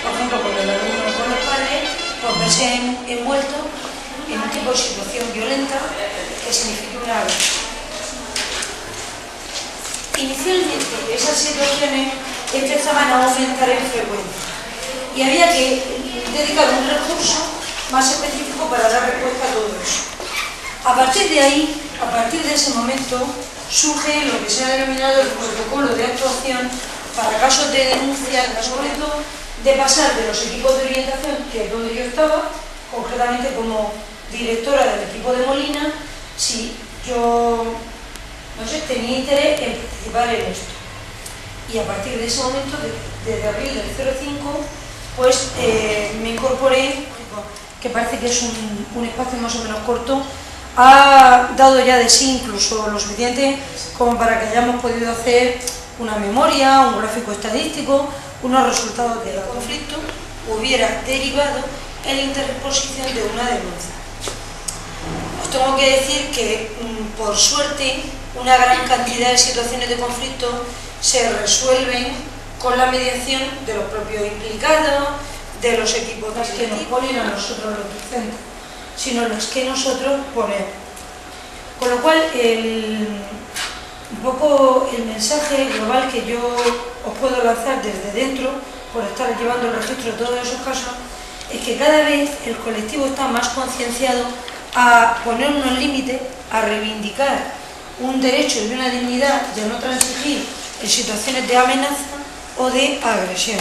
por ejemplo, con el alumno o con los padres, pues verse envuelto en un tipo de situación violenta que significa una agresión. Inicialmente esas situaciones empezaban a aumentar en frecuencia y había que dedicar un recurso más específico para dar respuesta a todo eso. A partir de ahí, a partir de ese momento, surge lo que se ha denominado el protocolo de actuación para casos de denuncia, sobre todo de pasar de los equipos de orientación, que es donde yo estaba, concretamente como directora del equipo de Molina, si yo, no sé, tenía interés en participar en esto. Y a partir de ese momento, desde abril del 05, pues me incorporé, que parece que es un espacio más o menos corto, ha dado ya de sí incluso lo suficiente como para que hayamos podido hacer una memoria, un gráfico estadístico, unos resultados del conflicto, hubiera derivado en la interposición de una denuncia. Os tengo que decir que, por suerte, una gran cantidad de situaciones de conflicto se resuelven con la mediación de los propios implicados, de los equipos que nos ponen a nosotros los docentes, sino los que nosotros ponemos. Con lo cual, un poco el mensaje global que yo os puedo lanzar desde dentro, por estar llevando el registro de todos esos casos, es que cada vez el colectivo está más concienciado a poner unos límites, a reivindicar un derecho y una dignidad de no transigir en situaciones de amenaza o de agresión.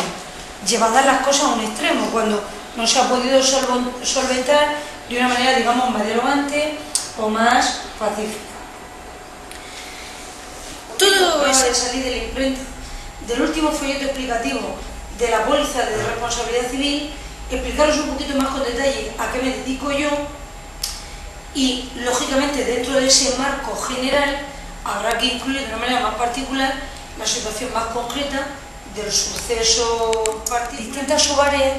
Llevadas las cosas a un extremo, cuando no se ha podido solventar de una manera, digamos, más dialogante o más pacífica. Todo eso de salir de la imprenta, del último folleto explicativo de la póliza de responsabilidad civil, explicaros un poquito más con detalle a qué me dedico yo y, lógicamente, dentro de ese marco general habrá que incluir de una manera más particular la situación más concreta del suceso particular. Distintas subáreas,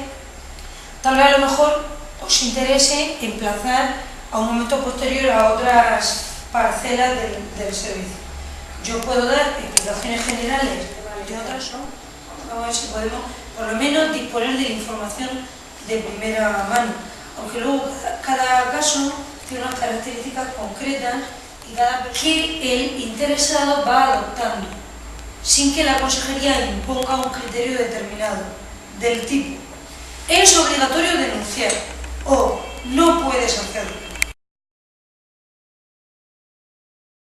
tal vez a lo mejor os interese emplazar a un momento posterior a otras parcelas del servicio. Yo puedo dar explicaciones generales de otras, ¿no? Vamos a ver si podemos, por lo menos, disponer de la información de primera mano. Aunque luego cada caso tiene unas características concretas y cada que el interesado va adoptando, sin que la consejería imponga un criterio determinado, del tipo: es obligatorio denunciar o no puedes hacerlo.